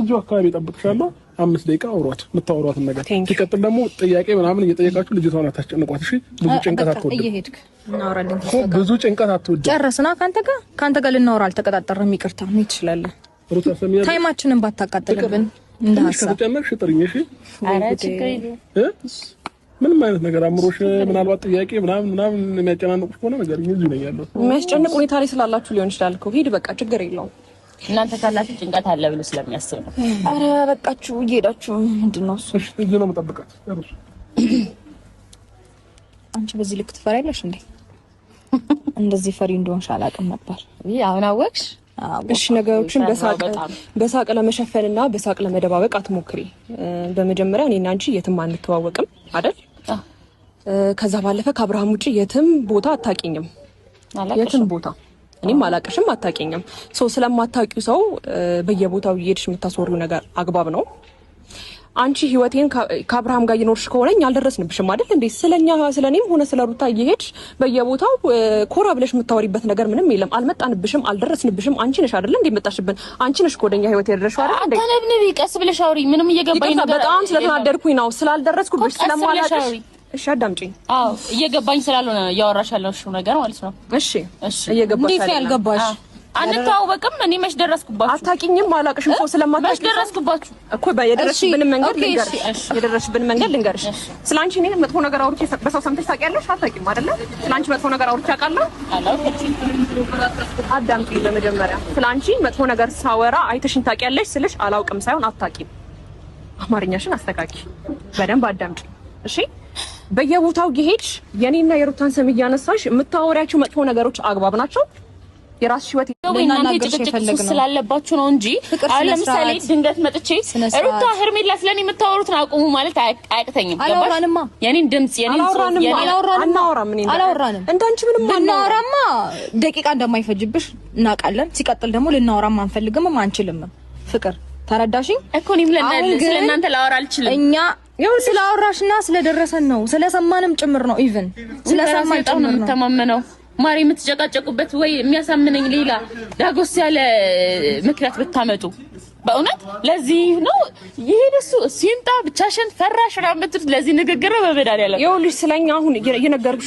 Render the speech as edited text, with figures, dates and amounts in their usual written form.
እዚሁ አካባቢ እጠብቅሻለሁ። 5 ደቂቃ አውሯት የምታወሯትን ነገር ሲቀጥል ደግሞ ጥያቄ ምናምን እየጠየቃችሁ ልጅቷን አታስጨንቋት። እሺ ብዙ ጭንቀት አትወድም። እየሄድክ እናወራለን። ብዙ ጭንቀት አትወድም። ጨረስና ካንተ ጋር ልናወራ አልተቀጣጠረም። ይቅርታ ነው ትችላለህ። ሩታ ሰሚያ ታይማችንን ባታቃጥልብን እንደሐሳብ ከተጨነቅሽ ጥሪኝ። እሺ ምንም አይነት ነገር አምሮሽ ምናልባት ጥያቄ ምናምን የሚያጨናንቁሽ ከሆነ ነገር እዚህ ነው ያለው። የሚያስጨንቅ ሁኔታ ላይ ስላላችሁ ሊሆን ይችላል እኮ ሂድ በቃ ችግር የለውም። እናንተ ካላችሁ ጭንቀት አለ ብሎ ስለሚያስብ ነው። አረ በቃችሁ እየሄዳችሁ ምንድነው እሱ? እዚህ ነው የምጠብቃት። አንቺ በዚህ ልክ ትፈሪያለሽ እንዴ? እንደዚህ ፈሪ እንደሆንሽ አላውቅም ነበር። አሁን አወቅሽ? እሺ ነገሮችን በሳቅ ለመሸፈንና በሳቅ ለመደባበቅ አትሞክሪ። በመጀመሪያ እኔና አንቺ የትም አንተዋወቅም አይደል? ከዛ ባለፈ ከአብርሃም ውጪ የትም ቦታ አታውቂኝም። የትም ቦታ እኔም አላቅሽም አታውቂኝም። ስለማታውቂው ሰው በየቦታው እየሄድሽ የምታስወሪው ነገር አግባብ ነው? አንቺ ህይወቴን ከአብርሃም ጋር እየኖርሽ ከሆነኝ አልደረስንብሽም አይደል እንዴ? ስለኔም ሆነ ስለ ሩታ እየሄድሽ በየቦታው ኮራ ብለሽ የምታወሪበት ነገር ምንም የለም። አልመጣንብሽም፣ አልደረስንብሽም። አንቺ ነሽ አይደል እንዴ መጣሽብን? አንቺ ነሽ ወደኛ ህይወት የደረስሽው አይደል እንዴ? አታነብንቢ፣ ቀስ ብለሽ አውሪ። ምንም እየገባኝ ነገር በጣም ስለተናደድኩኝ ነው ስላልደረስኩብሽ ስለማላቅሽ። እሺ አዳምጪኝ። አዎ እየገባኝ ስላልሆነ ያወራሽ ያለሽው ነገር ማለት ነው። እሺ እየገባሽ እንዴት ያልገባሽ? አንተዋወቅም። እኔ መች ደረስኩባችሁ? አታውቂኝም፣ አላቅሽም እኮ ስለማታውቂ መች ደረስኩባችሁ እኮ የደረስሽብን መንገድ ልንገርሽ። የደረስሽብን መንገድ ልንገርሽ። ስላንቺ እኔ መጥፎ ነገር አውርቼ በሰው ሰምተሽ ታውቂያለሽ? አታውቂም አይደለ? ስላንቺ መጥፎ ነገር አውርቼ አውቃለሁ? አዳምጪኝ። በመጀመሪያ ስላንቺ መጥፎ ነገር ሳወራ አይተሽኝ ታውቂያለሽ ስልሽ አላውቅም ሳይሆን አታውቂም። አማርኛሽን አስተካኪ። በደንብ አዳምጪ እሺ? በየቦታው እየሄድሽ የኔና የሩታን ስም እያነሳሽ የምታወሪያቸው መጥፎ ነገሮች አግባብ ናቸው? የራስሽ ህይወት እናንተ ስላለባችሁ ነው እንጂ አሁን ለምሳሌ ድንገት መጥቼ ሩታ ሄርሜላ ስለኔ የምታወሩትን አቁሙ ማለት አያቅተኝም። አላወራንማ። የኔን ድምጽ አላወራንም። እንዳንቺ ምንም ልናወራማ ደቂቃ እንደማይፈጅብሽ እናውቃለን። ሲቀጥል ደግሞ ልናወራም አንፈልግም አንችልም። ፍቅር ተረዳሽኝ እኮ እኔም ስለእናንተ ላወራ አልችልም። እኛ ስላወራሽና ስለደረሰን ነው ስለሰማንም ጭምር ነው። ኢቭን ስለሰማን ጭምር ነው ተማመነው ማሪ የምትጨቃጨቁበት ወይ የሚያሳምነኝ ሌላ ዳጎስ ያለ ምክንያት ብታመጡ በእውነት ለዚህ ነው ይሄደሱ ሲምጣ ብቻሽን ፈራሽ ራምትት ለዚህ ንግግር በመዳል ያለ ይኸውልሽ ስለኛ አሁን የነገርኩሽ